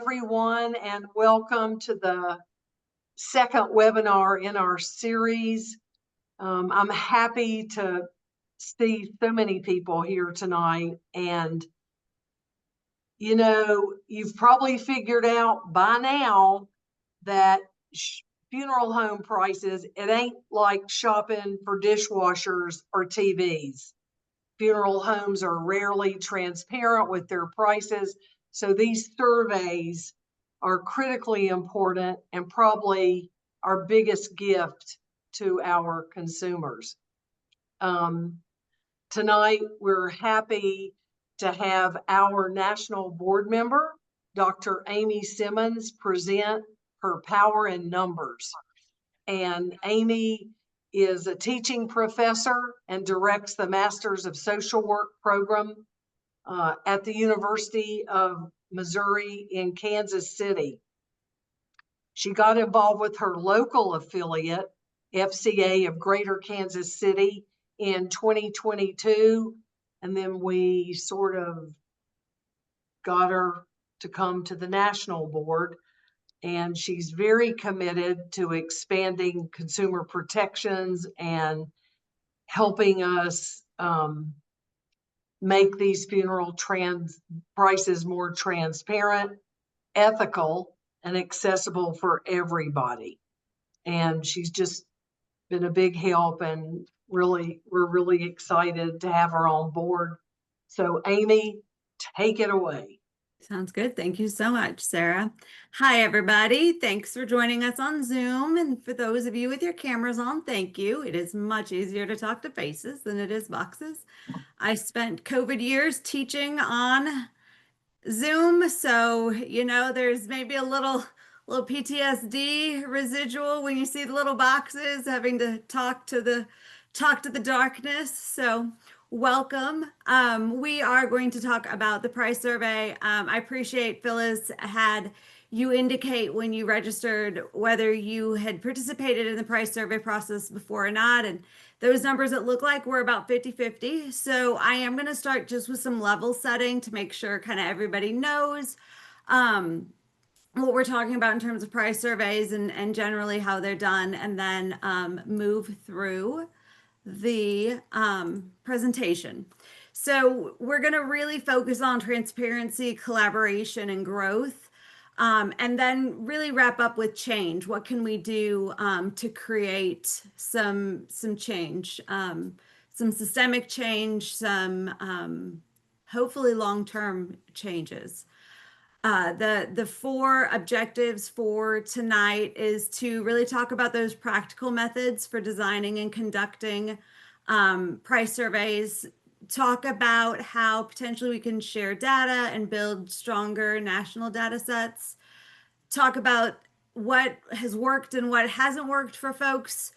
everyone, and welcome to the second webinar in our series. I'm happy to see so many people here tonight, and you've probably figured out by now that funeral home prices, it ain't like shopping for dishwashers or TVs. Funeral homes are rarely transparent with their prices, so these surveys are critically important and probably our biggest gift to our consumers. Tonight, we're happy to have our national board member, Dr. Amy Simmons, present her Power in Numbers. And Amy is a teaching professor and directs the Masters of Social Work program at the University of Missouri in Kansas City. She got involved with her local affiliate, FCA of Greater Kansas City, in 2022, and then we sort of got her to come to the national board. And she's very committed to expanding consumer protections and helping us make these funeral prices more transparent, ethical, and accessible for everybody. And she's just been a big help, and we're really excited to have her on board. So Amy, take it away. Sounds good. Thank you so much, Sarah. Hi, everybody. Thanks for joining us on Zoom. And for those of you with your cameras on, thank you. It is much easier to talk to faces than it is boxes. I spent COVID years teaching on Zoom, so there's maybe a little PTSD residual when you see the little boxes, having to talk to the darkness. So welcome. We are going to talk about the price survey. I appreciate Phyllis had you indicate when you registered whether you had participated in the price survey process before or not. And those numbers, it looked like, were about 50-50. So I am going to start just with some level setting to make sure kind of everybody knows what we're talking about in terms of price surveys and generally how they're done, and then move through the presentation. So we're going to really focus on transparency, collaboration, and growth, and then really wrap up with change. What can we do to create some change, some systemic change, some hopefully long-term changes. The four objectives for tonight is to really talk about those practical methods for designing and conducting price surveys, talk about how potentially we can share data and build stronger national data sets, talk about what has worked and what hasn't worked for folks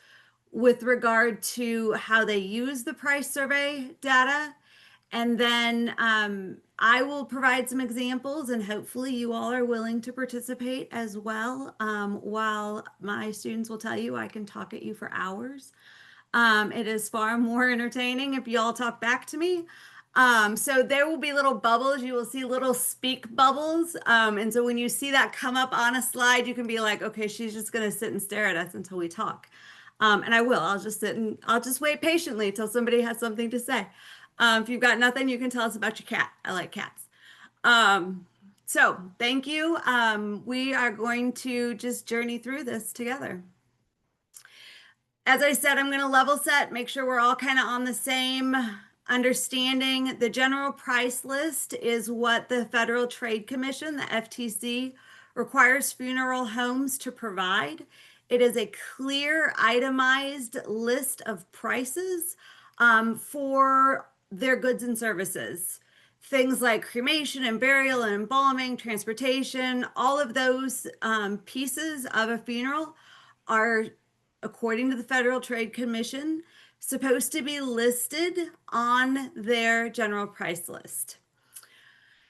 with regard to how they use the price survey data. And then I will provide some examples, and hopefully you all are willing to participate as well. While my students will tell you I can talk at you for hours. It is far more entertaining if you all talk back to me. So there will be little bubbles. You will see little speak bubbles. And so when you see that come up on a slide, you can be like, okay, she's just going to sit and stare at us until we talk. And I will. I'll just sit and I'll just wait patiently till somebody has something to say. If you've got nothing, you can tell us about your cat. I like cats. So thank you. We are going to just journey through this together. As I said, I'm going to level set, make sure we're all kind of on the same understanding. The general price list is what the Federal Trade Commission, the FTC, requires funeral homes to provide. It is a clear, itemized list of prices for their goods and services. Things like cremation and burial and embalming, transportation, all of those pieces of a funeral are, according to the Federal Trade Commission, supposed to be listed on their general price list.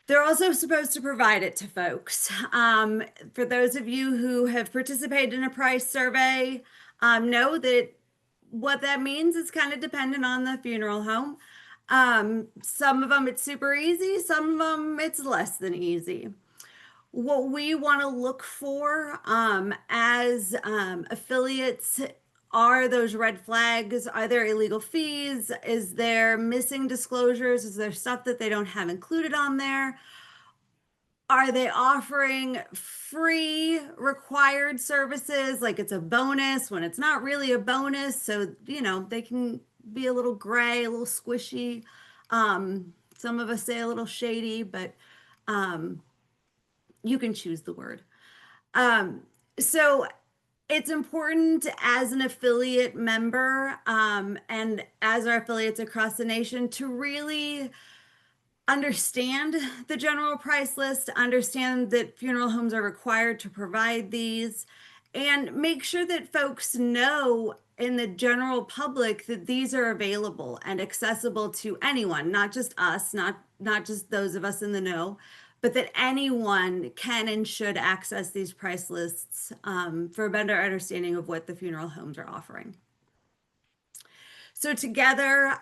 They're also supposed to provide it to folks. For those of you who have participated in a price survey, know that what that means is kind of dependent on the funeral home. Some of them it's super easy, some of them it's less than easy. What we want to look for as affiliates are those red flags. Are there illegal fees? Is there missing disclosures? Is there stuff that they don't have included on there? Are they offering free required services like it's a bonus when it's not really a bonus? So, they can be a little gray, a little squishy. Some of us say a little shady, but you can choose the word. Um, so it's important as an affiliate member and as our affiliates across the nation to really understand the general price list, understand that funeral homes are required to provide these, and make sure that folks know in the general public that these are available and accessible to anyone, not just us, not just those of us in the know, but that anyone can and should access these price lists for a better understanding of what the funeral homes are offering. So together,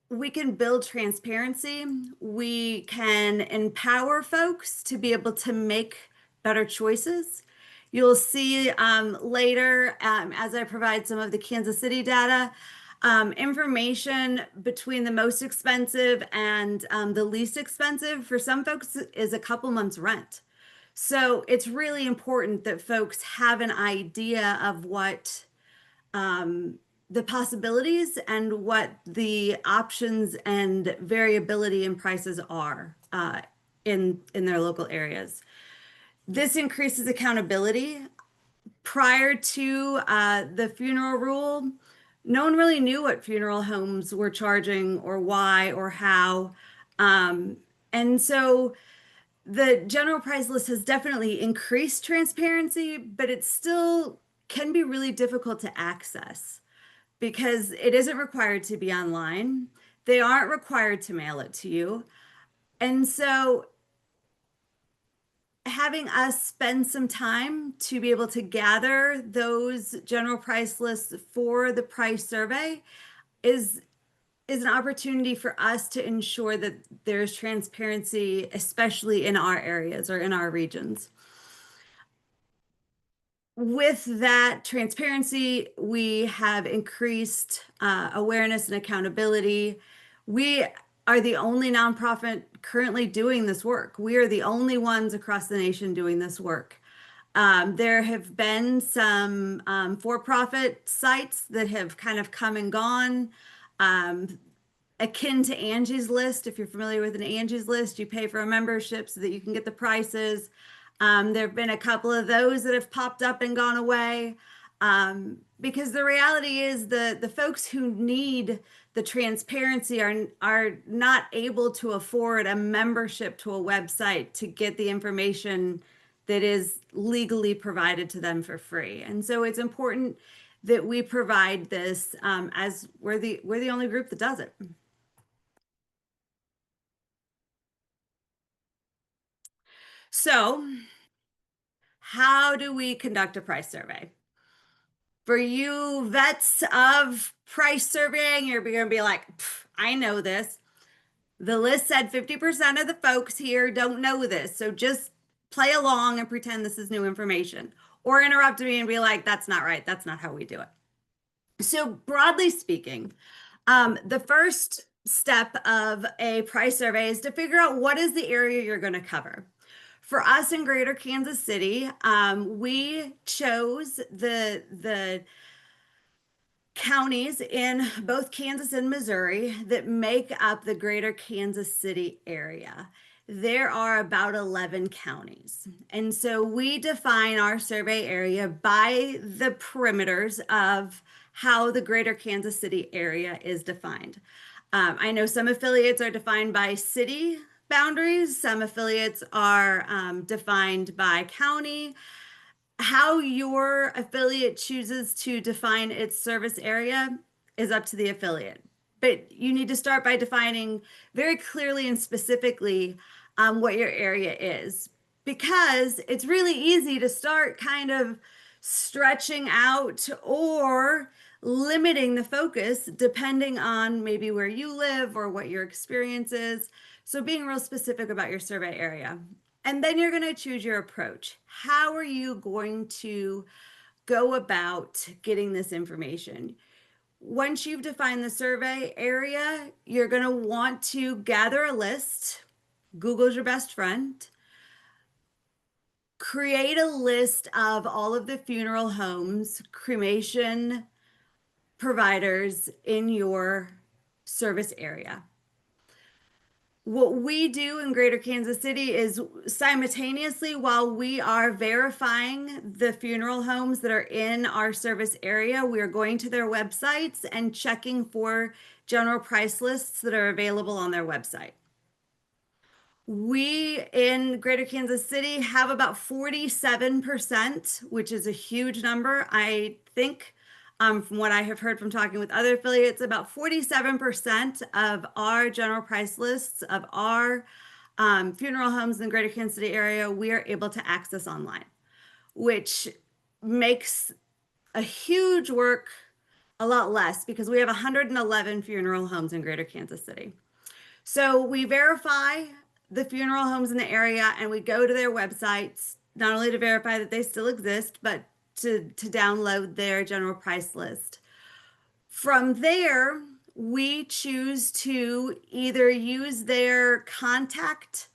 we can build transparency. We can empower folks to be able to make better choices. You'll see later, as I provide some of the Kansas City data, information between the most expensive and the least expensive for some folks is a couple months' rent. So it's really important that folks have an idea of what the possibilities and what the options and variability in prices are in their local areas. This increases accountability. Prior to the funeral rule, no one really knew what funeral homes were charging or why or how. And so the general price list has definitely increased transparency, but it still can be really difficult to access because it isn't required to be online. They aren't required to mail it to you. And so having us spend some time to be able to gather those general price lists for the price survey is an opportunity for us to ensure that there's transparency, especially in our areas or in our regions. With that transparency, we have increased awareness and accountability. We are the only nonprofit currently doing this work. We are the only ones across the nation doing this work. There have been some for-profit sites that have kind of come and gone. Akin to Angie's List. If you're familiar with an Angie's List, you pay for a membership so that you can get the prices. There have been a couple of those that have popped up and gone away because the reality is the folks who need the transparency are not able to afford a membership to a website to get the information that is legally provided to them for free. And so it's important that we provide this as we're the only group that does it. So, how do we conduct a price survey? For you vets of price surveying, you're going to be like, I know this. The list said 50% of the folks here don't know this. So just play along and pretend this is new information. Or interrupt me and be like, that's not right. That's not how we do it. So, broadly speaking, the first step of a price survey is to figure out what is the area you're going to cover. For us in Greater Kansas City, we chose the counties in both Kansas and Missouri that make up the Greater Kansas City area. There are about 11 counties. And so we define our survey area by the perimeters of how the Greater Kansas City area is defined. I know some affiliates are defined by city boundaries, some affiliates are defined by county. How your affiliate chooses to define its service area is up to the affiliate. But you need to start by defining very clearly and specifically what your area is, because it's really easy to start kind of stretching out or limiting the focus depending on maybe where you live or what your experience is. So being real specific about your survey area. And then you're going to choose your approach. How are you going to go about getting this information? Once you've defined the survey area, you're going to want to gather a list. Google's your best friend. Create a list of all of the funeral homes, cremation providers in your service area. What we do in Greater Kansas City is simultaneously, while we are verifying the funeral homes that are in our service area, we are going to their websites and checking for general price lists that are available on their website. We in Greater Kansas City have about 47%, which is a huge number. I think, from what I have heard from talking with other affiliates, about 47% of our general price lists of our funeral homes in the Greater Kansas City area, we are able to access online, which makes a huge work a lot less because we have 111 funeral homes in Greater Kansas City. So we verify the funeral homes in the area and we go to their websites, not only to verify that they still exist, but to download their general price list. From there, we choose to either use their contact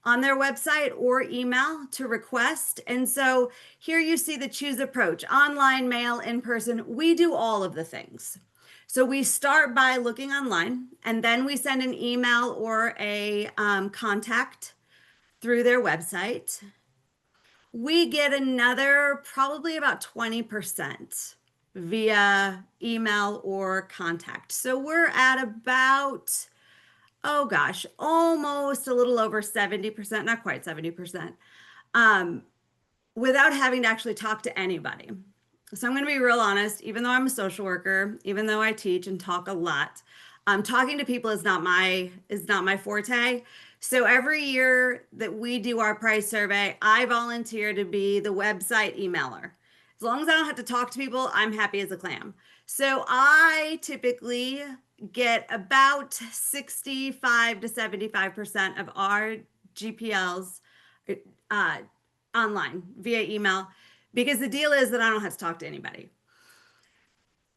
on their website or email to request. And so here you see the choose approach, online, mail, in person. We do all of the things. So we start by looking online and then we send an email or a contact through their website. We get another probably about 20% via email or contact. So we're at about, oh gosh, almost a little over 70%, not quite 70%, without having to actually talk to anybody. So I'm going to be real honest, even though I'm a social worker, even though I teach and talk a lot, talking to people is not my forte. So every year that we do our price survey, I volunteer to be the website emailer. As long as I don't have to talk to people, I'm happy as a clam. So I typically get about 65 to 75% of our GPLs uh, online via email because the deal is that I don't have to talk to anybody.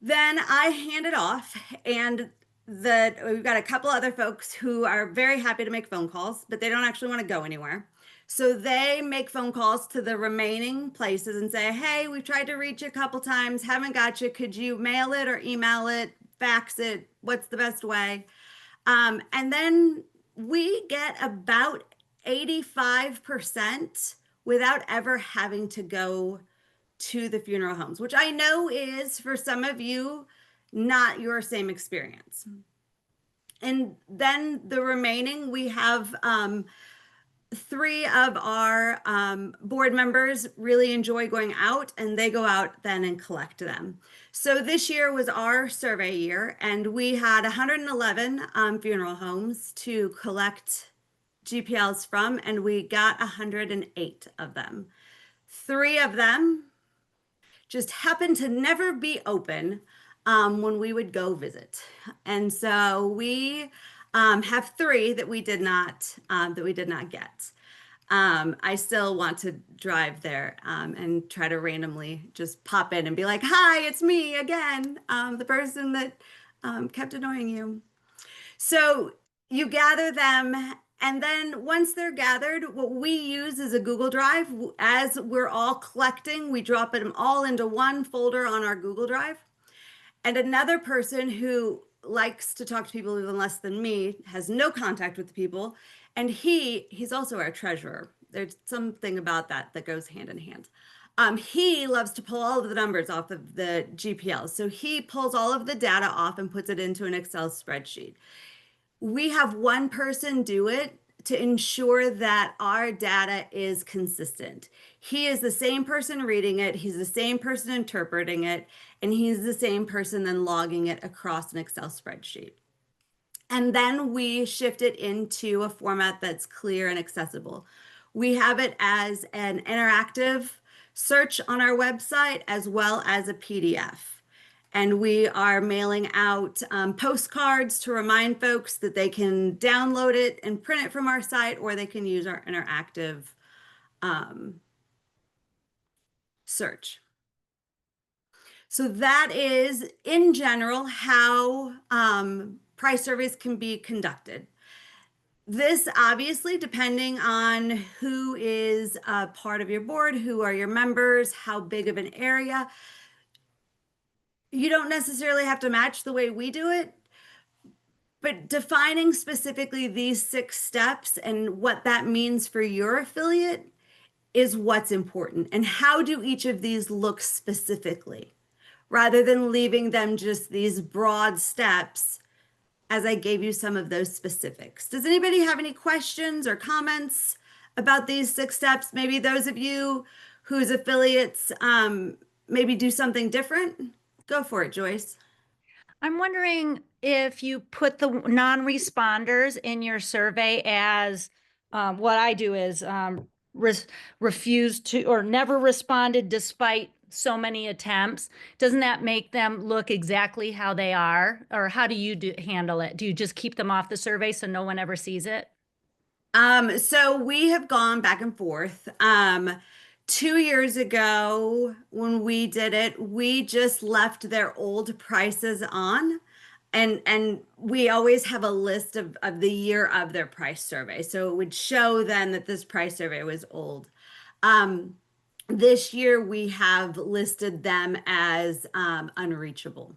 Then I hand it off, and we've got a couple other folks who are very happy to make phone calls, but they don't actually want to go anywhere. So they make phone calls to the remaining places and say, hey, we've tried to reach you a couple times, haven't got you. Could you mail it or email it, fax it? What's the best way? And then we get about 85% without ever having to go to the funeral homes, which I know is for some of you not your same experience. And then the remaining, we have three of our board members really enjoy going out and they go out then and collect them. So this year was our survey year and we had 111 funeral homes to collect GPLs from, and we got 108 of them. Three of them just happened to never be open when we would go visit. And so we have three that we did not get. I still want to drive there and try to randomly just pop in and be like, "Hi, it's me again, the person that kept annoying you." So you gather them, and then once they're gathered, what we use is a Google Drive. As we're all collecting, we drop them all into one folder on our Google Drive. And another person who likes to talk to people even less than me has no contact with the people, and he's also our treasurer. There's something about that that goes hand in hand. He loves to pull all of the numbers off of the GPL. So he pulls all of the data off and puts it into an Excel spreadsheet. We have one person do it to ensure that our data is consistent. He is the same person reading it, he's the same person interpreting it, and he's the same person then logging it across an Excel spreadsheet. And then we shift it into a format that's clear and accessible. We have it as an interactive search on our website as well as a PDF. And we are mailing out postcards to remind folks that they can download it and print it from our site, or they can use our interactive search. So that is, in general, how price surveys can be conducted. This obviously, depending on who is a part of your board, who are your members, how big of an area, you don't necessarily have to match the way we do it, but defining specifically these 6 steps and what that means for your affiliate is what's important. And how do each of these look specifically, rather than leaving them just these broad steps as I gave you some of those specifics. Does anybody have any questions or comments about these 6 steps? Maybe those of you whose affiliates maybe do something different? Go for it, Joyce. I'm wondering if you put the non-responders in your survey as what I do is refused to or never responded despite so many attempts. Doesn't that make them look exactly how they are? Or how do you handle it? Do you just keep them off the survey so no one ever sees it? So we have gone back and forth. 2 years ago, when we did it, we just left their old prices on. And we always have a list of the year of their price survey. So it would show then that this price survey was old. This year we have listed them as unreachable.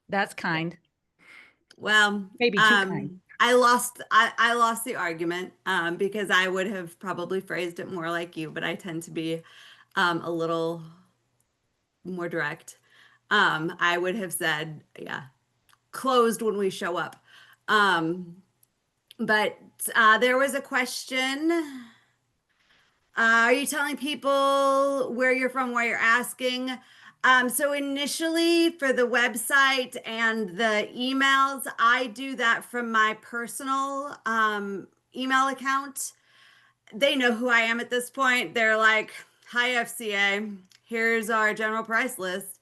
That's kind. Well, Maybe too kind. I lost the argument because I would have probably phrased it more like you, but I tend to be a little more direct. I would have said, yeah, closed when we show up. But there was a question. Are you telling people where you're from, why you're asking? So initially for the website and the emails, I do that from my personal email account. They know who I am at this point. They're like, hi, FCA, here's our general price list.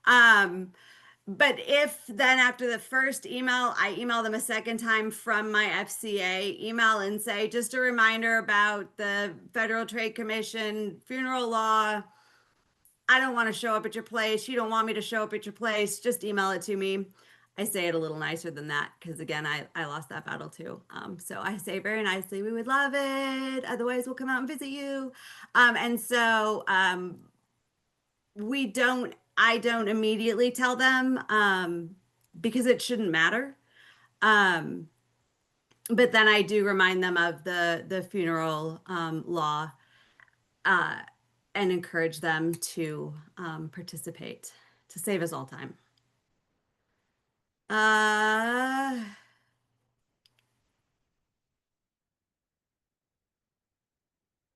But if then after the first email, I email them a second time from my FCA email and say, just a reminder about the Federal Trade Commission funeral law. I don't want to show up at your place. You don't want me to show up at your place. Just email it to me. I say it a little nicer than that because again, I lost that battle too. So I say very nicely, we would love it. Otherwise, we'll come out and visit you. And so I don't immediately tell them because it shouldn't matter. But then I do remind them of the funeral law and encourage them to participate to save us all time.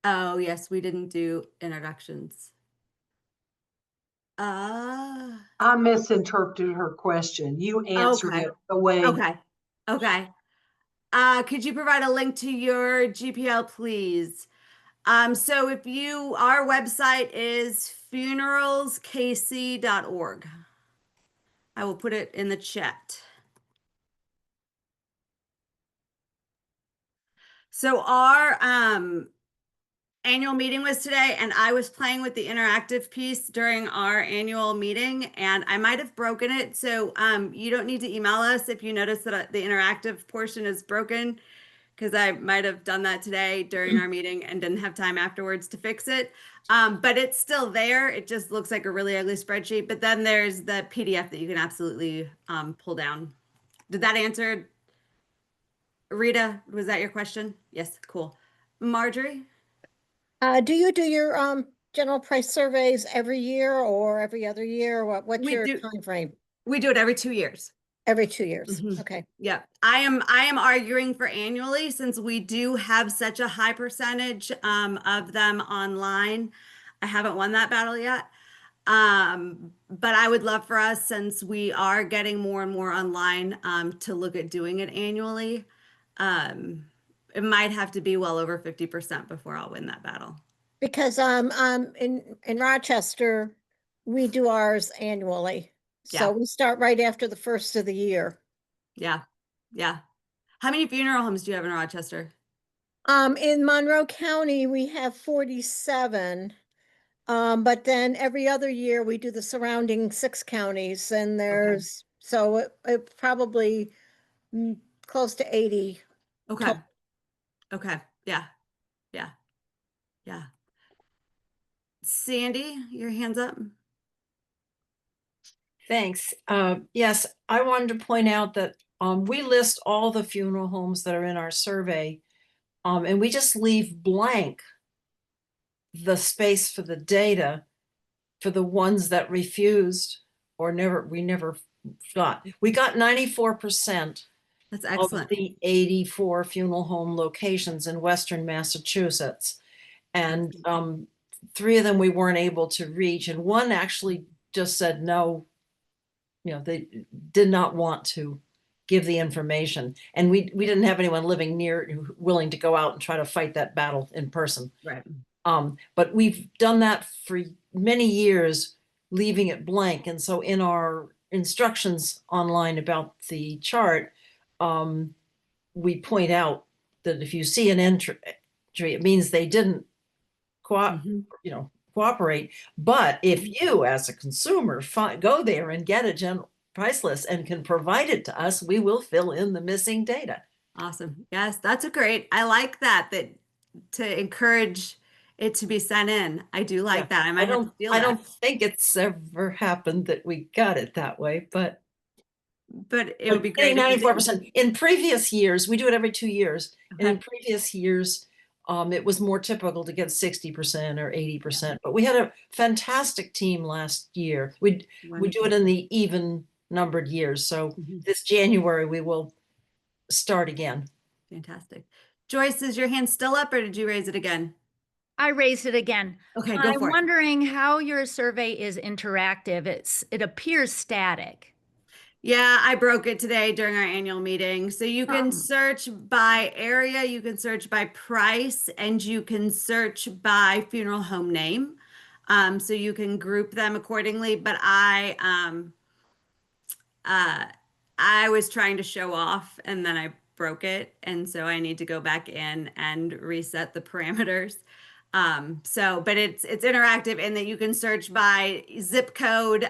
Oh, yes, we didn't do introductions. I misinterpreted her question. You answered Okay. it the way. Okay. Could you provide a link to your GPL, please? So if our website is funeralskc.org. I will put it in the chat. So our annual meeting was today, and I was playing with the interactive piece during our annual meeting, and I might have broken it. So you don't need to email us if you notice that the interactive portion is broken, because I might have done that today during our meeting and didn't have time afterwards to fix it. But it's still there. It just looks like a really ugly spreadsheet. But then there's the PDF that you can absolutely pull down. Did that answer? Rita, was that your question? Yes, cool. Marjorie? Do you do your general price surveys every year or every other year? What's We your do. time frame? We do it every 2 years. Every 2 years. Mhm. Okay. Yeah, I am arguing for annually since we do have such a high percentage of them online. I haven't won that battle yet. But I would love for us, since we are getting more and more online, to look at doing it annually. It might have to be well over 50% before I'll win that battle. Because in Rochester, We do ours annually. So Yeah. we start right after the first of the year. Yeah. Yeah. How many funeral homes do you have in Rochester? In Monroe County, we have 47. But then every other year we do the surrounding 6 counties and there's, so it probably close to 80. Okay. Okay. Yeah. Yeah. Yeah. Sandy, your hand's up. Thanks. Yes, I wanted to point out that we list all the funeral homes that are in our survey, and we just leave blank the space for the data for the ones that refused or we never got. We got 94% That's of excellent. the 84 funeral home locations in Western Massachusetts. And 3 of them we weren't able to reach, and one actually just said no. They did not want to give the information, and we didn't have anyone living near willing to go out and try to fight that battle in person. Right. But we've done that for many years, leaving it blank. And so in our instructions online about the chart, we point out that if you see an entry, it means they didn't cooperate. But if you, as a consumer, go there and get a general price list and can provide it to us, we will fill in the missing data. Awesome. Yes, that's I like that to encourage it to be sent in. I do like that. I might have to feel I that. don't think it's ever happened that we got it that way, but it would be great. 94%. In previous years, we do it every 2 years. And in previous years, it was more typical to get 60% or 80%. But we had a fantastic team last year. We do it in the even numbered years. So this January we will start again. Fantastic. Joyce, is your hand still up or did you raise it again? I raised it again. Okay, go I'm for it. wondering how your survey is interactive. It appears static. Yeah, I broke it today during our annual meeting. So you can search by area, you can search by price, and you can search by funeral home name. So you can group them accordingly. But I was trying to show off and then I broke it. And so I need to go back in and reset the parameters. But it's interactive in that you can search by zip code,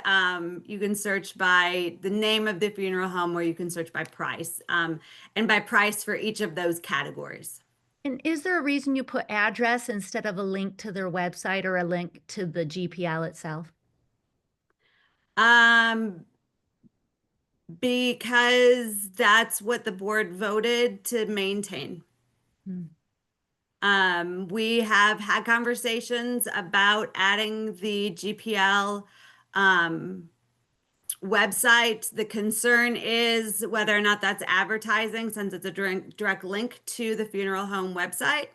you can search by the name of the funeral home, or you can search by price, and by price for each of those categories. And is there a reason you put address instead of a link to their website or a link to the GPL itself? Because that's what the board voted to maintain. We have had conversations about adding the GPL website. The concern is whether or not that's advertising, since it's a direct link to the funeral home website.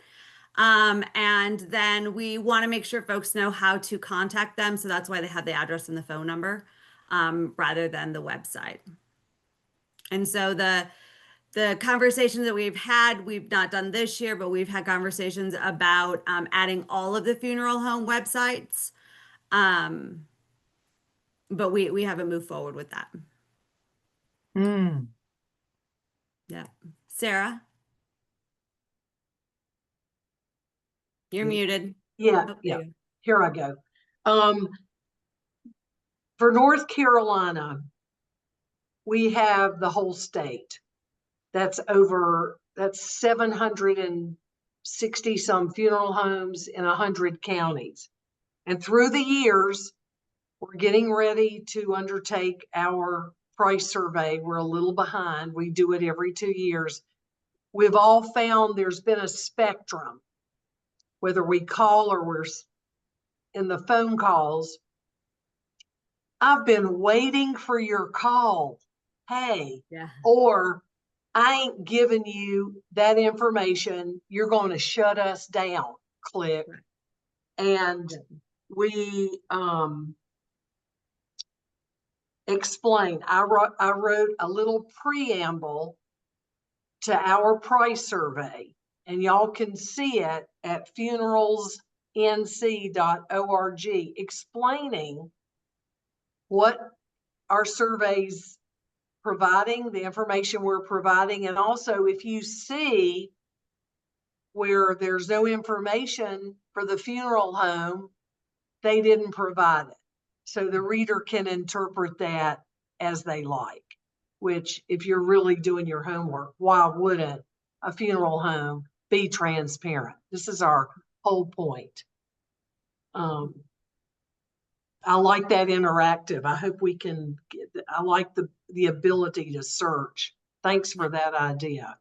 And then we want to make sure folks know how to contact them. So that's why they have the address and the phone number rather than the website. And so the conversations that we've had, we've not done this year, but we've had conversations about adding all of the funeral home websites. But we haven't moved forward with that. Yeah. Sarah? You're muted. Yeah, yeah. Here I go. For North Carolina, we have the whole state. That's 760 some funeral homes in 100 counties. And through the years, we're getting ready to undertake our price survey. We're a little behind. We do it every 2 years. We've all found there's been a spectrum, whether we call or we're in the phone calls. I've been waiting for your call. Hey, or I ain't giving you that information. You're going to shut us down. Click. And we explain. I wrote a little preamble to our price survey, and y'all can see it at funeralsnc.org, explaining what our surveys providing, the information we're providing, and also if you see where there's no information for the funeral home, they didn't provide it. So the reader can interpret that as they like, which if you're really doing your homework, why wouldn't a funeral home be transparent? This is our whole point. I like that interactive. I hope we can I like the ability to search. Thanks for that idea.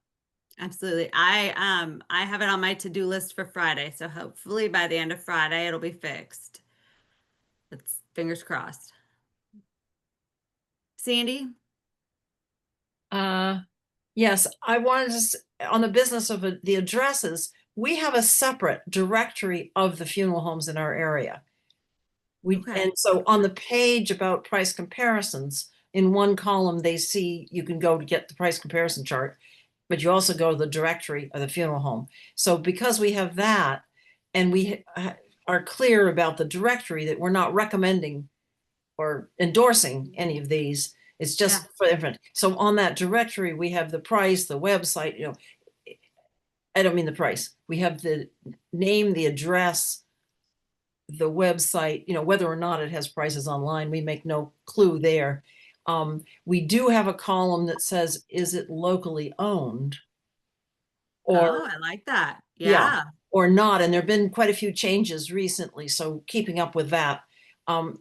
Absolutely. I have it on my to-do list for Friday, so hopefully by the end of Friday it'll be fixed. That's fingers crossed. Sandy? Yes, I wanted to, on the business of the addresses, we have a separate directory of the funeral homes in our area. Okay. And so on the page about price comparisons, in one column, they see, you can go to get the price comparison chart, but you also go to the directory of the funeral home. So because we have that, and we are clear about the directory that we're not recommending or endorsing any of these, it's just Yeah. for different. So on that directory, we have the price, the website, I don't mean the price. We have the name, the address, the website, whether or not it has prices online, we make no clue there. We do have a column that says, is it locally owned? Or, Oh, I like that. yeah, Yeah. or not. And there've been quite a few changes recently. So keeping up with that,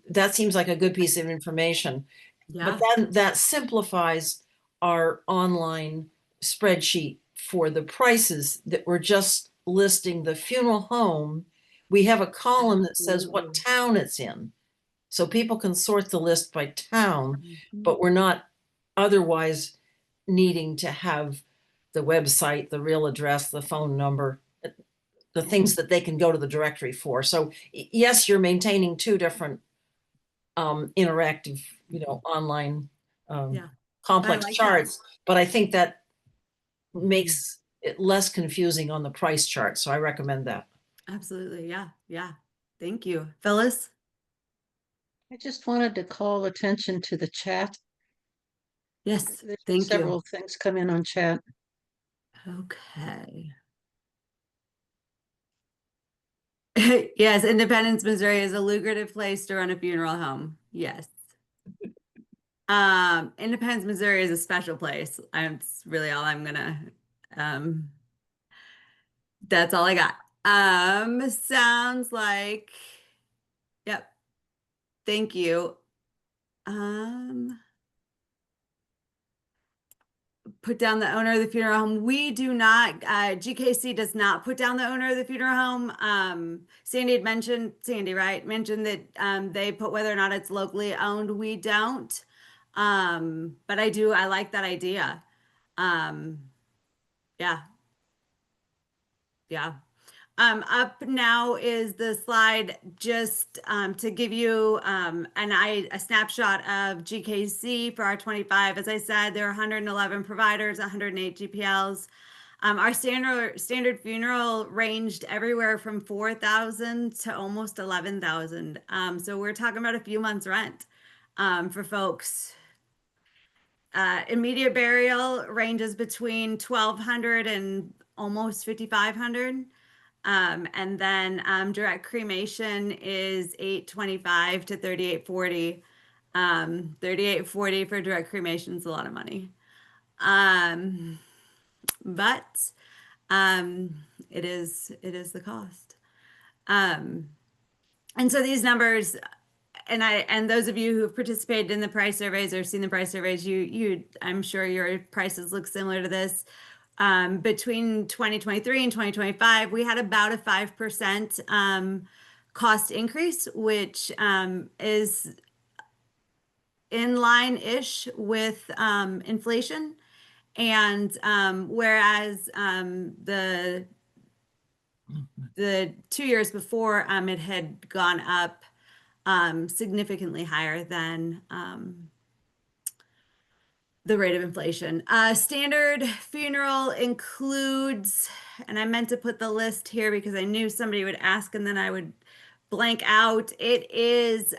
that seems like a good piece of information. Yeah. But then that simplifies our online spreadsheet for the prices that we're just listing the funeral home. We have a column that says what Absolutely. town it's in. So people can sort the list by town, Mhm. but we're not otherwise needing to have the website, the real address, the phone number, the things that they can go to the directory for. So yes, you're maintaining two different interactive, online Yeah. complex like that. charts, but I think that makes it less confusing on the price chart. So I recommend that. Absolutely. Yeah. Yeah. Thank you. Phyllis? I just wanted to call attention to the chat. Yes. There's Thank you. several things come in on chat. Okay. Yes, Independence, Missouri is a lucrative place to run a funeral home. Yes. Independence, Missouri is a special place. That's really all I'm gonna, um, that's all I got. Sounds like, yep. Thank you. Put down the owner of the funeral home. We do not, GKC does not put down the owner of the funeral home. Sandy had mentioned, Sandy, right? Mentioned that they put whether or not it's locally owned. We don't. But I like that idea. Yeah. Yeah. Up now is the slide just to give you a snapshot of GKC for our 25. As I said, there are 111 providers, 108 GPLs. Our standard funeral ranged everywhere from 4,000 to almost 11,000. So we're talking about a few months rent for folks. Immediate burial ranges between 1,200 and almost 5,500. And then direct cremation is 825 to 3840. 3840 for direct cremation is a lot of money. But it is the cost. And so these numbers, and those of you who have participated in the price surveys or seen the price surveys, I'm sure your prices look similar to this. Between 2023 and 2025, we had about a 5% cost increase, which is in line-ish with inflation. And whereas the 2 years before, it had gone up significantly higher than the rate of inflation. Standard funeral includes, and I meant to put the list here because I knew somebody would ask and then I would blank out. It is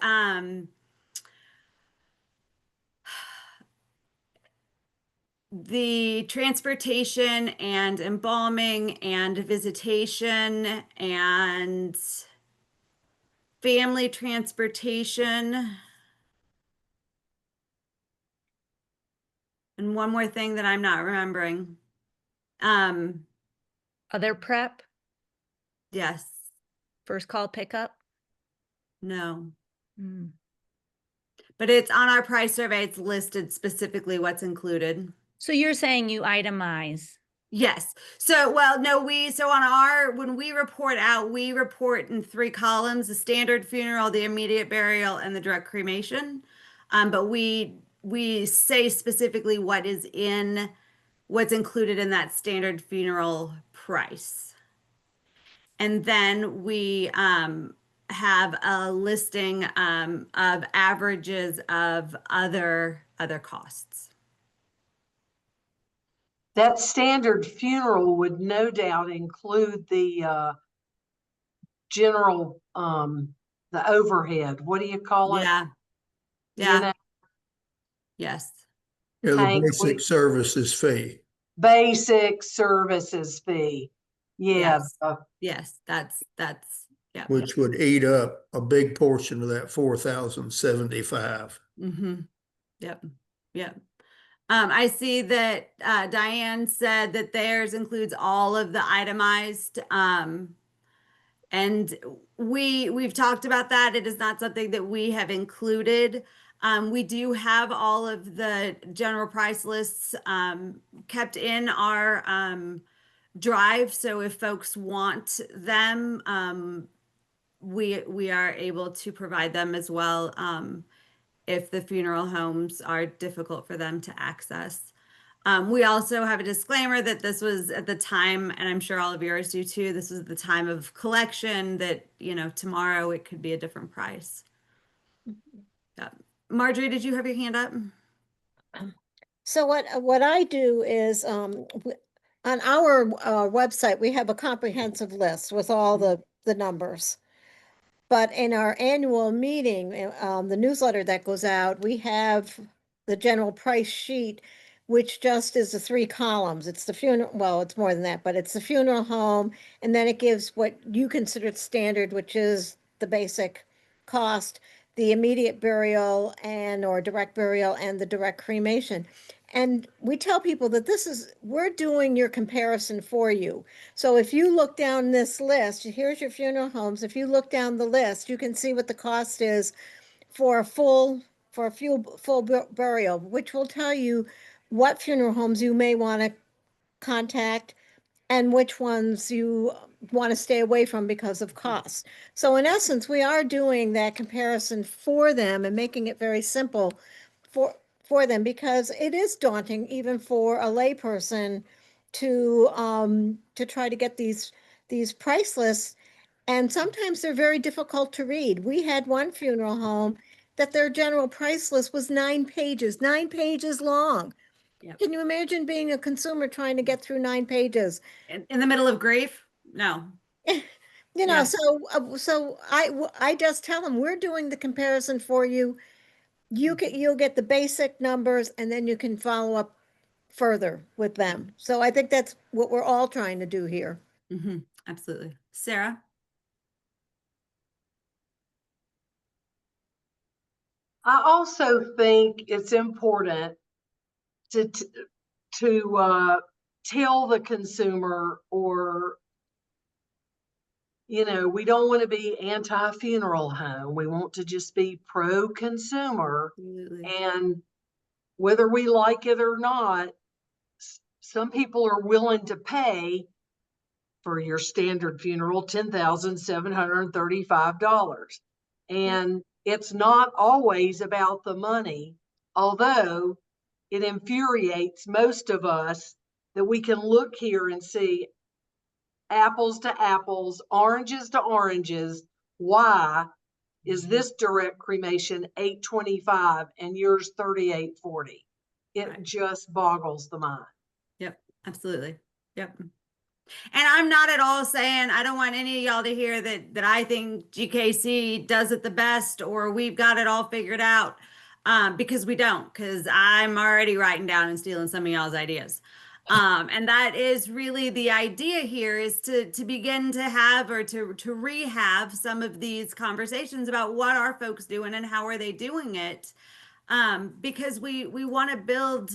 the transportation and embalming and visitation and family transportation. And one more thing that I'm not remembering. Other prep, Yes, first call pickup. no. Mm. But it's on our price survey. It's listed specifically what's included. So you're saying you itemize. Yes. So, well, no, so on our, when we report out, we report in 3 columns: the standard funeral, the immediate burial, and the direct cremation. But we say specifically what's included in that standard funeral price. And then we have a listing of averages of other costs. That standard funeral would no doubt include the general, the overhead. What do you call it? Yeah. You Yeah. know, Yes. Yeah, the Hank, basic services fee. basic services fee. Yeah. Yes. Yes. That's yeah. Which would eat up a big portion of that 4,075. Mm-hmm. Yep. Yep. I see that Diane said that theirs includes all of the itemized, and we've talked about that. It is not something that we have included. We do have all of the general price lists kept in our drive, so if folks want them, we are able to provide them as well. If the funeral homes are difficult for them to access. We also have a disclaimer that this was at the time, and I'm sure all of yours do too, this was the time of collection, that, tomorrow it could be a different price. Yeah. Marjorie, did you have your hand up? So what I do is, on our website, we have a comprehensive list with all the numbers. But in our annual meeting, the newsletter that goes out, we have the general price sheet, which just is the 3 columns. It's the funeral, well, it's more than that, but it's the funeral home, and then it gives what you consider standard, which is the basic cost, the immediate burial or direct burial, and the direct cremation. And we tell people that we're doing your comparison for you. So if you look down this list, here's your funeral homes. If you look down the list, you can see what the cost is for a full burial, which will tell you what funeral homes you may want to contact and which ones you want to stay away from because of cost. So in essence, we are doing that comparison for them and making it very simple for them, because it is daunting even for a layperson to try to get these price lists, and sometimes they're very difficult to read. We had one funeral home that their general price list was 9 pages long. Yep. Can you imagine being a consumer trying to get through 9 pages? In the middle of grief? No. Yeah. So I just tell them, we're doing the comparison for you. You'll get the basic numbers, and then you can follow up further with them. So I think that's what we're all trying to do here. Mm-hmm. Absolutely. Sarah? I also think it's important to tell the consumer, or we don't want to be anti-funeral home. We want to just be pro-consumer. Absolutely. And whether we like it or not, some people are willing to pay for your standard funeral $10,735. And it's not always about the money, although it infuriates most of us that we can look here and see apples to apples, oranges to oranges. Why is this direct cremation $825 and yours $3840? It Right. just boggles the mind. Yep. Absolutely. Yep. And I'm not at all saying, I don't want any of y'all to hear that I think GKC does it the best or we've got it all figured out. because we don't, because I'm already writing down and stealing some of y'all's ideas. And that is really the idea here, is to begin to have, or to rehab some of these conversations about what are folks doing and how are they doing it. Because we want to build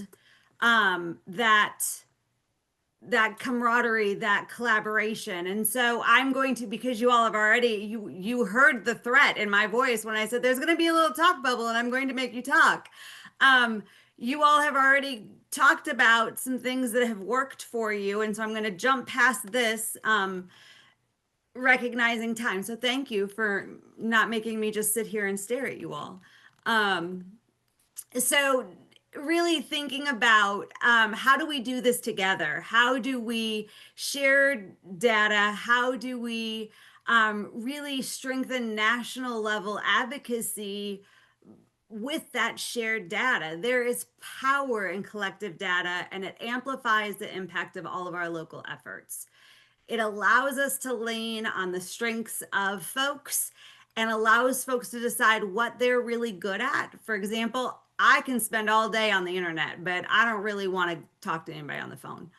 that camaraderie, that collaboration. And so I'm going to, because you all have already, you heard the threat in my voice when I said there's going to be a little talk bubble and I'm going to make you talk. You all have already talked about some things that have worked for you. And so I'm going to jump past this, recognizing time. So thank you for not making me just sit here and stare at you all. So really thinking about how do we do this together? How do we share data? How do we really strengthen national level advocacy with that shared data? There is power in collective data, and it amplifies the impact of all of our local efforts. It allows us to lean on the strengths of folks and allows folks to decide what they're really good at. For example, I can spend all day on the internet, but I don't really want to talk to anybody on the phone.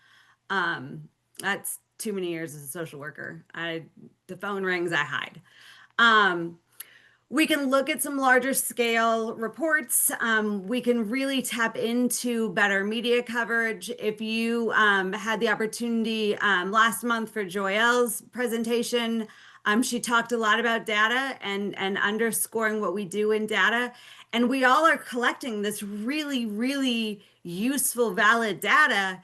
That's too many years as a social worker. The phone rings, I hide. We can look at some larger scale reports. We can really tap into better media coverage. If you had the opportunity last month for Joelle's presentation, she talked a lot about data and underscoring what we do in data. And we all are collecting this really, really useful, valid data.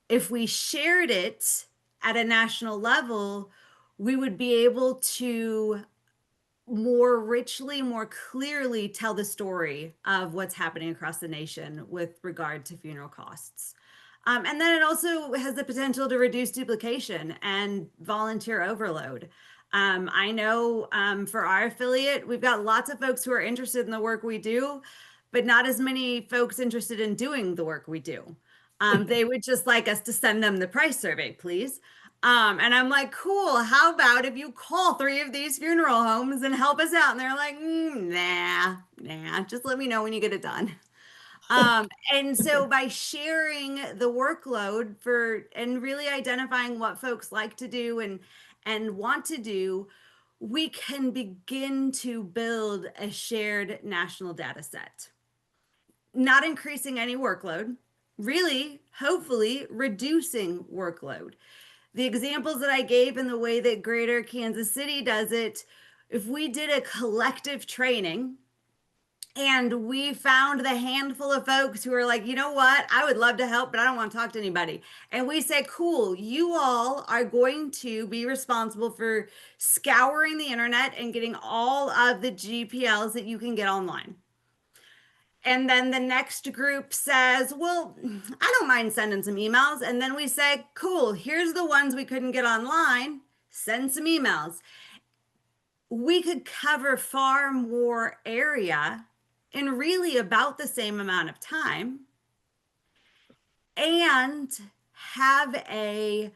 If we shared it at a national level, we would be able to more richly, more clearly tell the story of what's happening across the nation with regard to funeral costs. And then it also has the potential to reduce duplication and volunteer overload. I know for our affiliate, we've got lots of folks who are interested in the work we do, but not as many folks interested in doing the work we do. They would just like us to send them the price survey, please. And I'm like, cool, how about if you call 3 of these funeral homes and help us out? And they're like, nah, just let me know when you get it done. And so by sharing the workload and really identifying what folks like to do and want to do, we can begin to build a shared national data set. Not increasing any workload, really, hopefully reducing workload. The examples that I gave in the way that Greater Kansas City does it, if we did a collective training and we found the handful of folks who are like, you know what, I would love to help, but I don't want to talk to anybody. And we say, cool, you all are going to be responsible for scouring the internet and getting all of the GPLs that you can get online. And then the next group says, well, I don't mind sending some emails. And then we say, cool, here's the ones we couldn't get online. Send some emails. We could cover far more area in really about the same amount of time and have a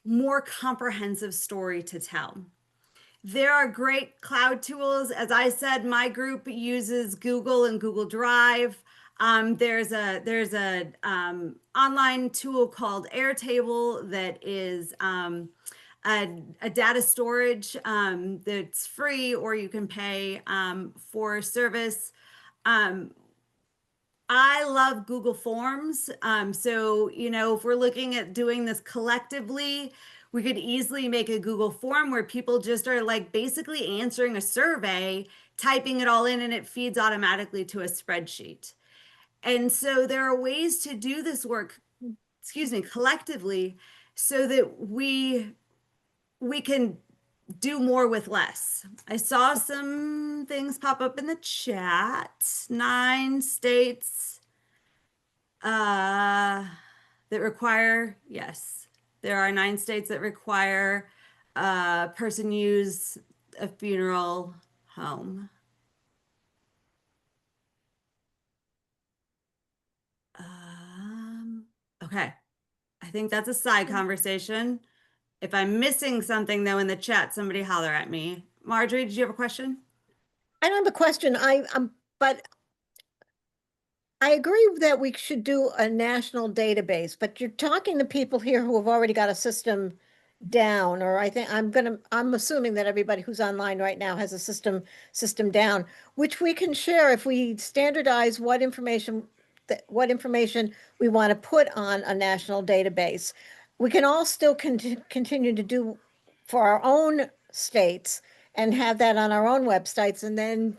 more comprehensive story to tell. There are great cloud tools. As I said, my group uses Google and Google Drive. There's a online tool called Airtable that is a data storage that's free, or you can pay for service. I love Google Forms. So, if we're looking at doing this collectively, we could easily make a Google form where people just are like basically answering a survey, typing it all in, and it feeds automatically to a spreadsheet. And so there are ways to do this work, collectively, so that we can do more with less. I saw some things pop up in the chat. 9 states that require, yes, there are 9 states that require a person use a funeral home. Okay, I think that's a side conversation. If I'm missing something though in the chat, somebody holler at me. Marjorie, did you have a question? I don't have a question. But I agree that we should do a national database, but you're talking to people here who have already got a system down, or I think I'm assuming that everybody who's online right now has a system down, which we can share if we standardize what information we want to put on a national database. We can all still continue to do for our own states and have that on our own websites, and then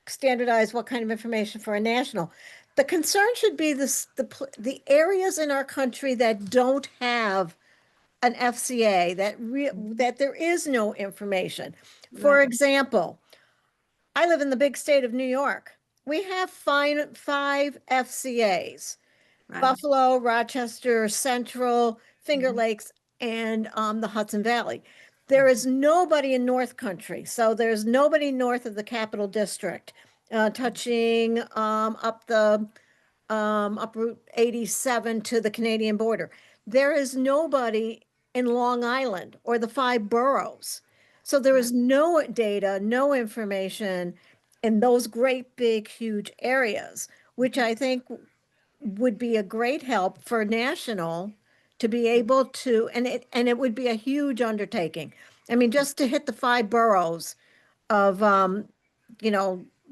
standardize what kind of information for a national. The concern should be the areas in our country that don't have an FCA, that there is no information. For Right. example, I live in the big state of New York. We have five FCAs: Right. Buffalo, Rochester, Central, Finger Mhm. Lakes, and the Hudson Valley. There is nobody in North Country, so there's nobody north of the Capital District, touching up Route 87 to the Canadian border. There is nobody in Long Island or the five boroughs. So there is no data, no information in those great, big, huge areas, which I think would be a great help for national to be able to, and it would be a huge undertaking. I mean, just to hit the five boroughs of,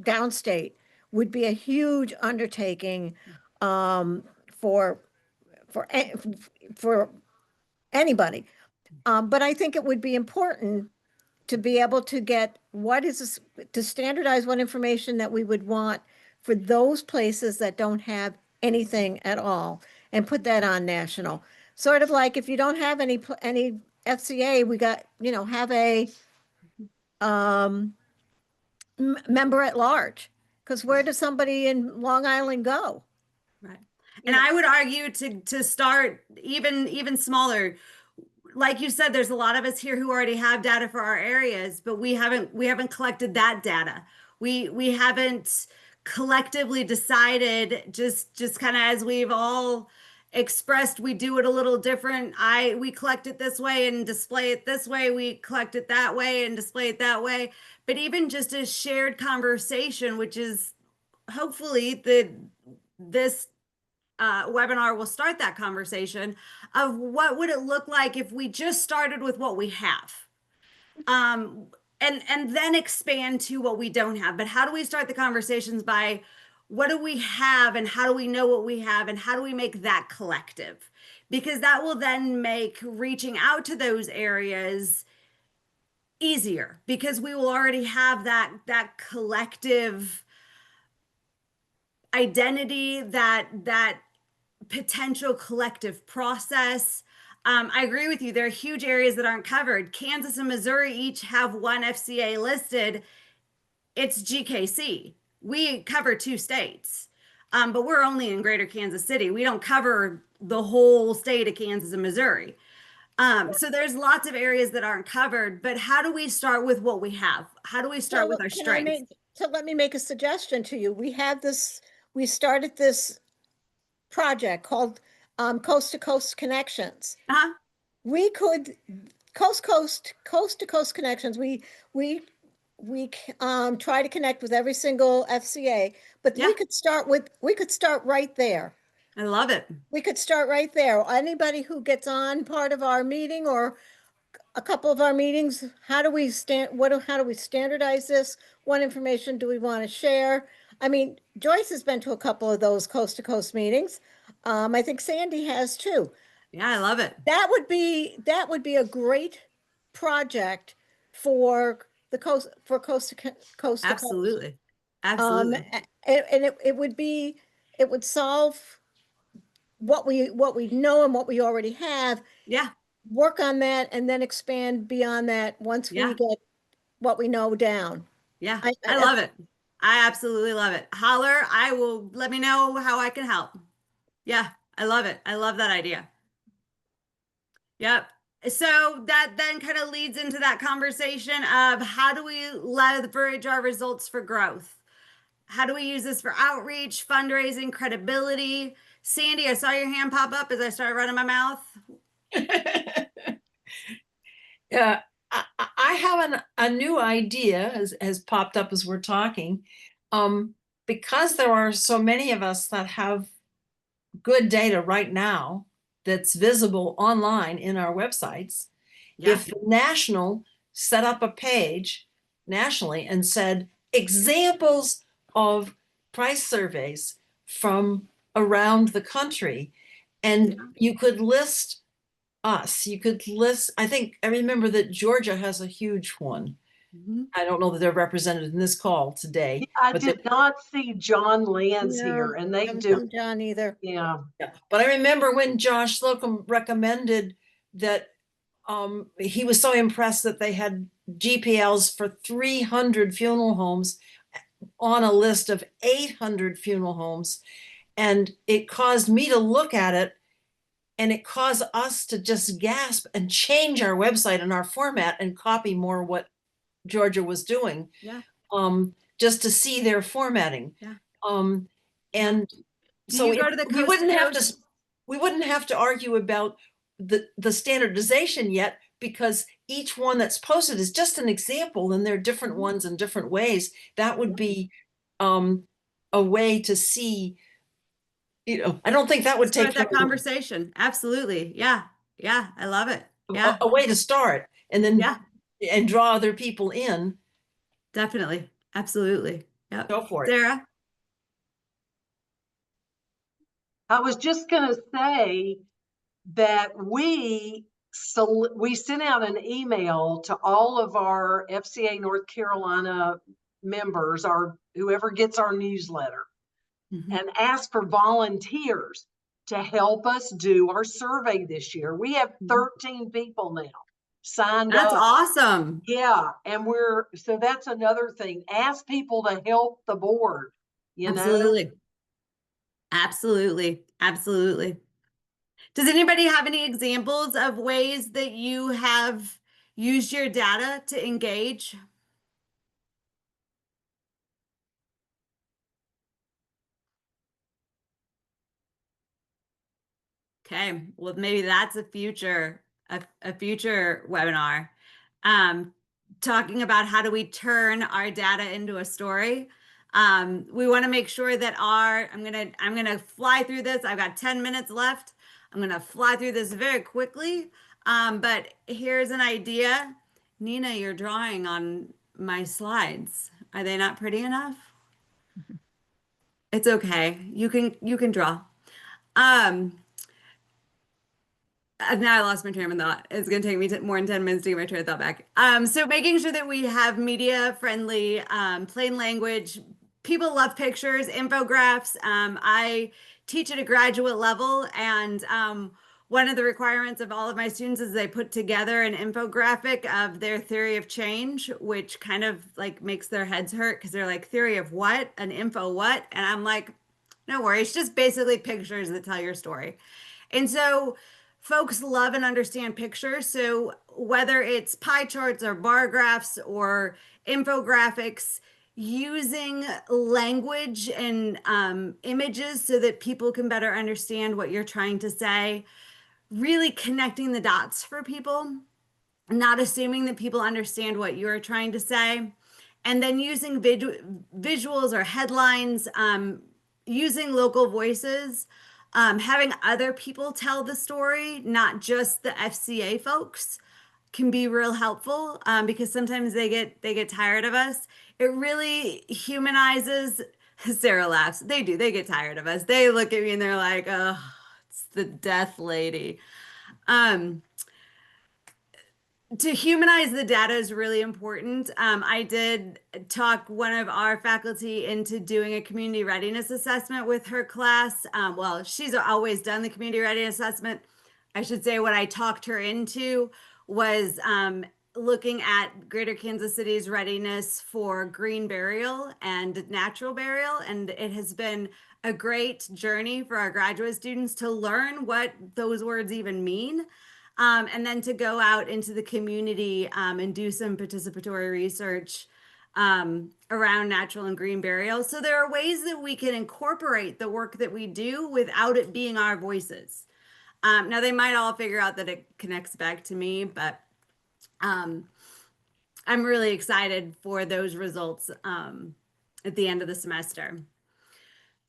downstate would be a huge undertaking, for, for, for anybody. But I think it would be important to be able to get to standardize what information that we would want for those places that don't have anything at all, and put that on national. Sort of like if you don't have any FCA, we got, have a member at large. Because where does somebody in Long Island go? Right. You And know. I would argue to start even smaller. Like you said, there's a lot of us here who already have data for our areas, but we haven't collected that data. We haven't collectively decided, just kind of as we've all expressed, we do it a little different. We collect it this way and display it this way. We collect it that way and display it that way. But even just a shared conversation, which is hopefully this webinar will start that conversation of what would it look like if we just started with what we have, um, and then expand to what we don't have. But how do we start the conversations by what do we have and how do we know what we have and how do we make that collective? Because that will then make reaching out to those areas easier because we will already have that collective identity, that potential collective process. I agree with you. There are huge areas that aren't covered. Kansas and Missouri each have one FCA listed. It's GKC. We cover 2 states, but we're only in greater Kansas City. We don't cover the whole state of Kansas and Missouri. So there's lots of areas that aren't covered, but how do we start with what we have? How do we start with our strengths? So let me make a suggestion to you. We started this project called Coast to Coast Connections. Uh-huh. We could coast to coast connections. We try to connect with every single FCA, but Yeah. we could start right there. I love it. We could start right there. Anybody who gets on part of our meeting or a couple of our meetings, how do we standardize this? What information do we want to share? I mean, Joyce has been to a couple of those coast to coast meetings. I think Sandy has too. Yeah, I love it. That would be a great project for the coast to coast. Absolutely. Um, Absolutely. and it would solve what we know and what we already have, Yeah. work on that, and then expand beyond that once we Yeah. get what we know down. Yeah. I love it. I absolutely love it. Holler, let me know how I can help. Yeah. I love it. I love that idea. Yep. So that then kind of leads into that conversation of how do we leverage our results for growth? How do we use this for outreach, fundraising, credibility? Sandy, I saw your hand pop up as I started running my mouth. Yeah, I have a new idea has popped up as we're talking. because there are so many of us that have good data right now that's visible online in our websites, Yeah. if the National set up a page nationally and said examples of price surveys from around the country, and Yeah. you could list us, you could list, I remember that Georgia has a huge one. Mhm. I don't know that they're represented in this call today, I but did not see John Lands No, here, and they haven't do, seen John either. yeah. yeah. But I remember when Josh Slocum recommended that he was so impressed that they had GPLs for 300 funeral homes on a list of 800 funeral homes. And it caused me to look at it, and it caused us to just gasp and change our website and our format and copy more what Georgia was doing, Yeah. just to see their formatting. Yeah. And Do so you go to the we coast wouldn't have coast? to we wouldn't have to argue about the standardization yet, because each one that's posted is just an example, and there are different Mhm. ones in different ways. That would be a way to see, I don't think that would take Start that very long. conversation. Absolutely. Yeah. Yeah. I love it. Yeah. A way to start, and then Yeah. and draw other people in. Definitely. Absolutely. Yep. Go for it. Sarah? I was just gonna say that we sent out an email to all of our FCA North Carolina members, or whoever gets our newsletter, Mhm. and asked for volunteers to help us do our survey this year. We have Mhm. 13 people now signed That's up. awesome. Yeah, and so that's another thing. Ask people to help the board, you know? Absolutely. Absolutely. Absolutely. Does anybody have any examples of ways that you have used your data to engage? Okay, well, maybe that's a future webinar. Um, Talking about how do we turn our data into a story. We want to make sure that I'm gonna fly through this. I've got 10 minutes left. I'm gonna fly through this very quickly. But here's an idea. Nina, you're drawing on my slides. Are they not pretty enough? It's okay. You can draw. Um, Now I lost my train of thought. It's going to take me more than 10 minutes to get my train of thought back. So making sure that we have media friendly, plain language. People love pictures, infographics. I teach at a graduate level, and one of the requirements of all of my students is they put together an infographic of their theory of change, which kind of like makes their heads hurt because they're like, theory of what? An info what? And I'm like, no worries, just basically pictures that tell your story. And so folks love and understand pictures. So whether it's pie charts or bar graphs or infographics, using language and images so that people can better understand what you're trying to say, really connecting the dots for people, not assuming that people understand what you're trying to say, and then using visuals or headlines, using local voices, having other people tell the story, not just the FCA folks, can be real helpful, because sometimes they get tired of us. It really humanizes. Sarah laughs. They do. They get tired of us. They look at me and they're like, "Oh, it's the death lady." Um, to humanize the data is really important. I did talk one of our faculty into doing a community readiness assessment with her class. Well, she's always done the community readiness assessment. I should say what I talked her into was looking at Greater Kansas City's readiness for green burial and natural burial. And it has been a great journey for our graduate students to learn what those words even mean. And then to go out into the community and do some participatory research around natural and green burial. So there are ways that we can incorporate the work that we do without it being our voices. Now they might all figure out that it connects back to me, but um, I'm really excited for those results at the end of the semester.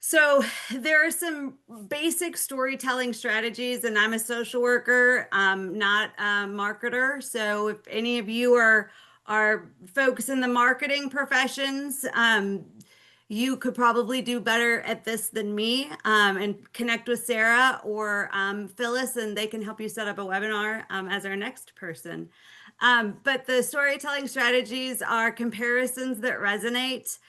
So there are some basic storytelling strategies, and I'm a social worker, not a marketer. So if any of you are folks in the marketing professions, you could probably do better at this than me, and connect with Sarah or Phyllis, and they can help you set up a webinar as our next person. But the storytelling strategies are comparisons that resonate.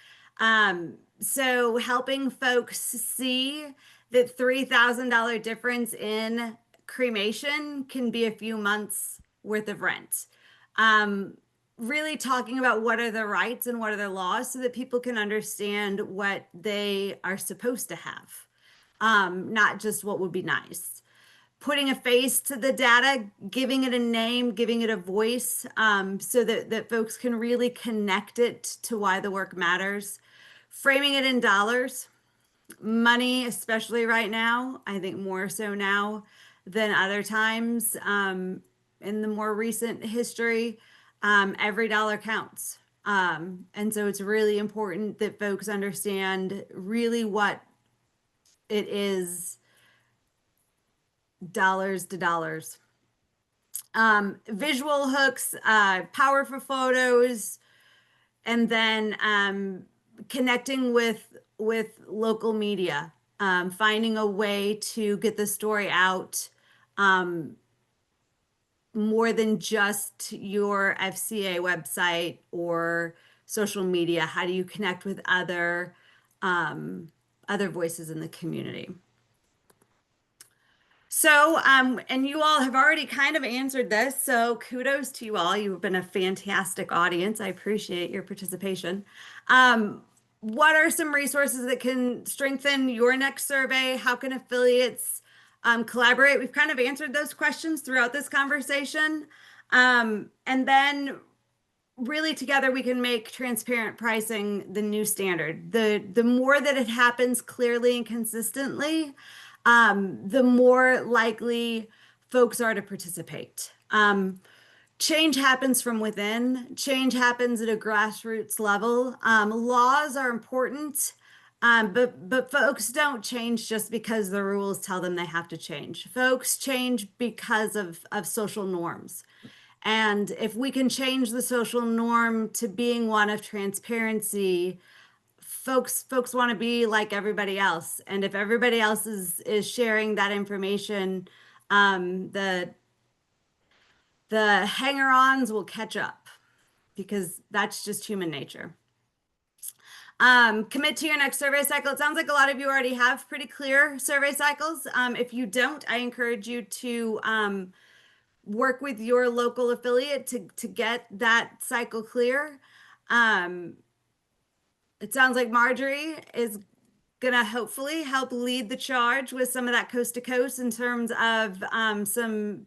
So helping folks see that $3,000 difference in cremation can be a few months worth of rent. Really talking about what are the rights and what are the laws so that people can understand what they are supposed to have, not just what would be nice. Putting a face to the data, giving it a name, giving it a voice, so that folks can really connect it to why the work matters. Framing it in dollars, money, especially right now, I think more so now than other times, in the more recent history, every dollar counts. And so it's really important that folks understand really what it is, dollars to dollars. Visual hooks, powerful photos, and then connecting with local media, finding a way to get the story out, more than just your FCA website or social media. How do you connect with other voices in the community? So, and you all have already kind of answered this, so kudos to you all. You've been a fantastic audience. I appreciate your participation. What are some resources that can strengthen your next survey? How can affiliates collaborate? We've kind of answered those questions throughout this conversation. And then really together we can make transparent pricing the new standard. The more that it happens clearly and consistently, the more likely folks are to participate. Change happens from within. Change happens at a grassroots level. Laws are important, but folks don't change just because the rules tell them they have to change. Folks change because of social norms. And if we can change the social norm to being one of transparency, folks want to be like everybody else. And if everybody else is sharing that information, the hanger-ons will catch up because that's just human nature. Commit to your next survey cycle. It sounds like a lot of you already have pretty clear survey cycles. If you don't, I encourage you to work with your local affiliate to get that cycle clear. It sounds like Marjorie is gonna hopefully help lead the charge with some of that coast to coast in terms of some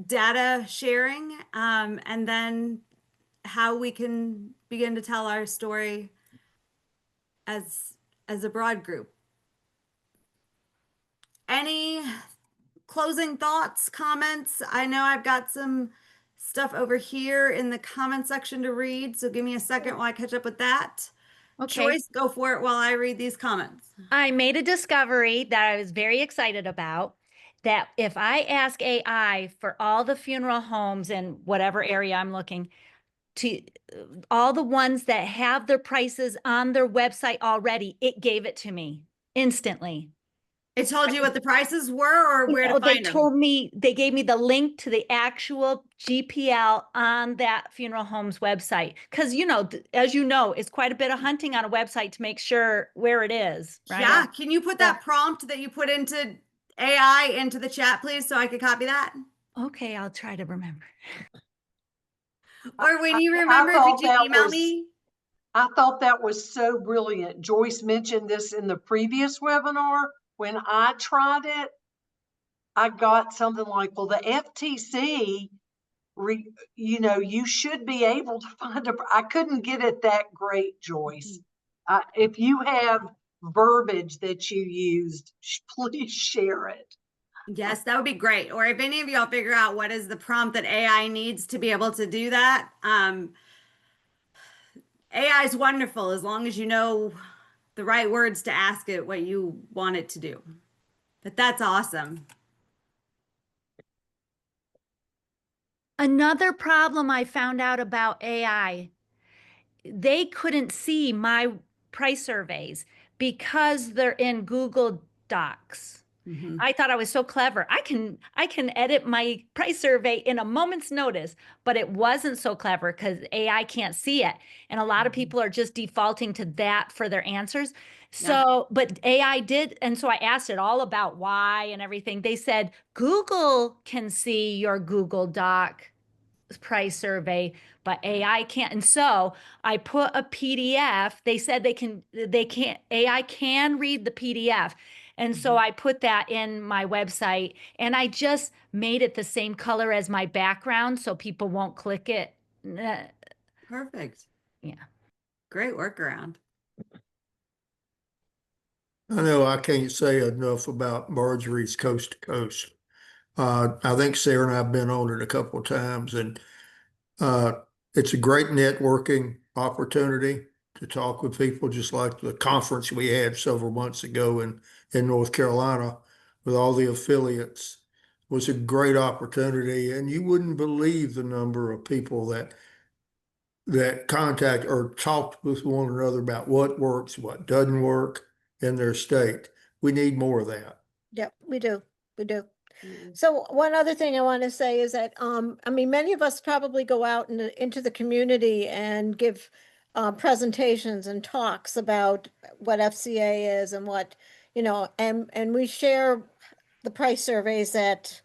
data sharing, and then how we can begin to tell our story as a broad group. Any closing thoughts, comments? I know I've got some stuff over here in the comment section to read, so give me a second while I catch up with that. Okay. Joyce, go for it while I read these comments. I made a discovery that I was very excited about, that if I ask AI for all the funeral homes in whatever area I'm looking to, all the ones that have their prices on their website already, it gave it to me instantly. It told you what the prices were or where to Oh, they find them. told me, they gave me the link to the actual GPL on that funeral home's website. Because, as you know, it's quite a bit of hunting on a website to make sure where it is, right? Yeah, can you put that prompt that you put into AI into the chat, please, so I could copy that? Okay, I'll try to remember. Or when you I remember, thought could you that email was- me? I thought that was so brilliant. Joyce mentioned this in the previous webinar. When I tried it, I got something like, well, the FTC, you should be able to find I couldn't get it that great, Joyce. If you have verbiage that you used, please share it. Yes, that would be great. Or if any of y'all figure out what is the prompt that AI needs to be able to do that, AI is wonderful as long as you know the right words to ask it what you want it to do. But that's awesome. Another problem I found out about AI, they couldn't see my price surveys because they're in Google Docs. Mhm. I thought I was so clever. I can edit my price survey in a moment's notice, but it wasn't so clever because AI can't see it. And a lot of people are just defaulting to that for their answers. So, but AI did, and so I asked it all about why and everything. They said Google can see your Google Doc price survey, but AI can't. And so I put a PDF. They said they can't, AI can read the PDF. And so I put that in my website and I just made it the same color as my background so people won't click it. Perfect. Yeah. Great workaround. I know I can't say enough about Marjorie's Coast to Coast. I think Sarah and I have been on it a couple of times, and it's a great networking opportunity to talk with people, just like the conference we had several months ago in North Carolina with all the affiliates was a great opportunity, and you wouldn't believe the number of people that contact or talk with one another about what works, what doesn't work in their state. We need more of that. Yep, we do. We do. Mhm. So one other thing I want to say is that, I mean, many of us probably go out into the community and give presentations and talks about what FCA is and what, and we share the price surveys that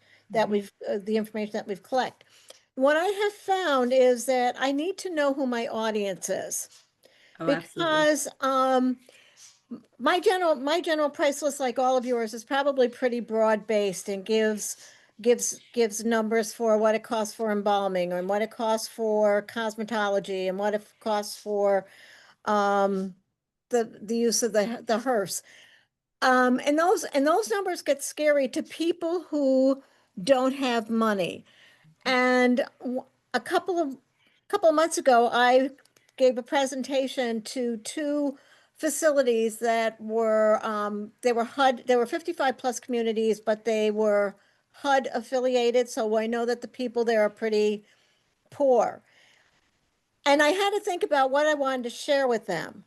we've, the information that we've collected. What I have found is that I need to know who my audience is. Oh, absolutely. Because my general price list, like all of yours, is probably pretty broad-based and gives numbers for what it costs for embalming and what it costs for cosmetology and what it costs for the use of the hearse. And those numbers get scary to people who don't have money. And a couple of months ago, I gave a presentation to two facilities that were they were HUD, they were 55 plus communities, but they were HUD affiliated, so I know that the people there are pretty poor. And I had to think about what I wanted to share with them.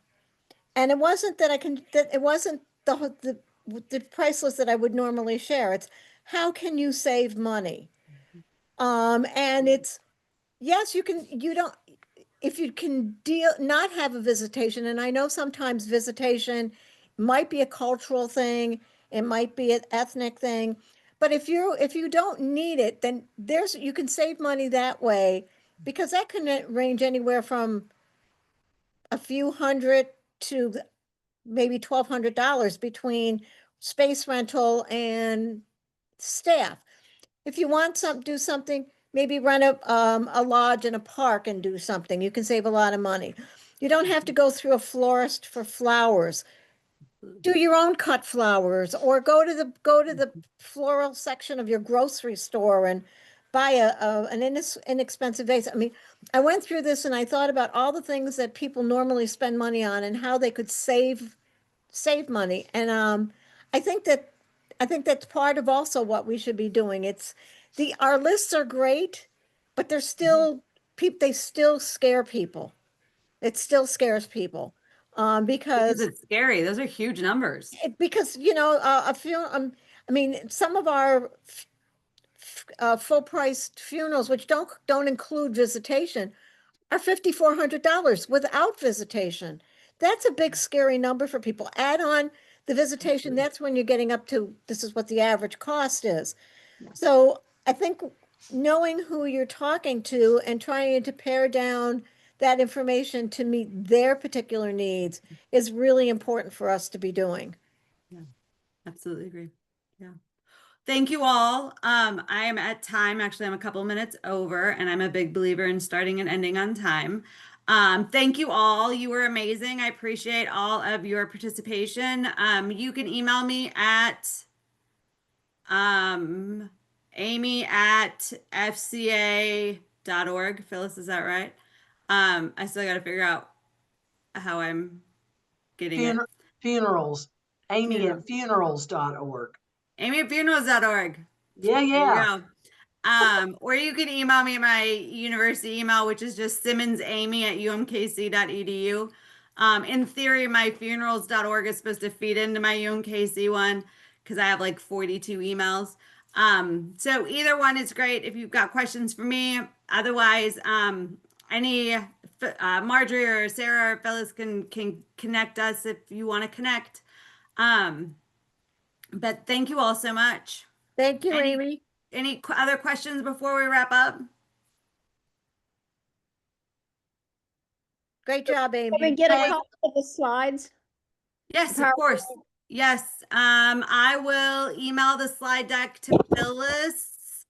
And it wasn't that it wasn't the price list that I would normally share. It's how can you save money? And it's yes, you don't, if you can not have a visitation, and I know sometimes visitation might be a cultural thing, it might be an ethnic thing, but if you don't need it, then you can save money that way, because that can range anywhere from a few hundred to maybe $1,200 between space rental and staff. If you want do something, maybe rent a lodge in a park and do something. You can save a lot of money. You don't have to go through a florist for flowers. Do your own cut flowers, or go to the floral section of your grocery store and buy an inexpensive vase. I mean, I went through this and I thought about all the things that people normally spend money on and how they could save money. And I think that I think that's part of also what we should be doing. It's our lists are great, but they're still they still scare people. It still scares people Because because it's scary. Those are huge numbers. a few I mean, some of our full priced funerals, which don't include visitation, are $5,400 without visitation. That's a big scary number for people. Add on the visitation, that's when you're getting up to, this is what the average cost is. Yeah. So I think knowing who you're talking to and trying to pare down that information to meet their particular needs is really important for us to be doing. Yeah, absolutely agree. Yeah. Thank you all. I am at time. Actually, I'm a couple minutes over, and I'm a big believer in starting and ending on time. Thank you all. You were amazing. I appreciate all of your participation. You can email me at amy@fca.org. Phyllis, is that right? I still got to figure out how I'm getting it. Hannah, Funerals, amy@funerals.org. amy@funerals.org. Yeah, There you yeah. go. Or you can email me at my university email, which is just simmonsamy@umkc.edu. In theory, my funerals.org is supposed to feed into my UMKC one because I have like 42 emails. So either one is great if you've got questions for me. Otherwise, any Marjorie or Sarah or Phyllis can connect us if you want to connect. But thank you all so much. Thank you, Any- Amy. Any other questions before we wrap up? Great job, Can we Amy. get a Hey. copy of the slides? Yes, of PowerPoint. course. Yes. I will email the slide deck to Phyllis.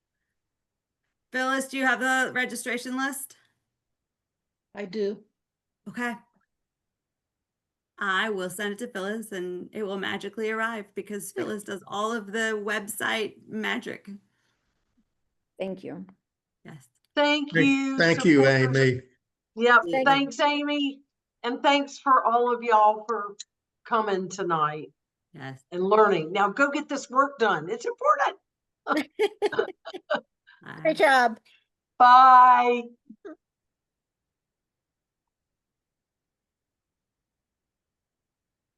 Phyllis, do you have the registration list? I do. Okay. I will send it to Phyllis and it will magically arrive because Phyllis does all of the website magic. Thank you. Yes. Thank you. Thank you, supporters. Amy. Yep, Thank you. thanks, Amy. And thanks for all of y'all for coming tonight Yes. and learning. Now go get this work done. It's important. Bye. Great job. Bye.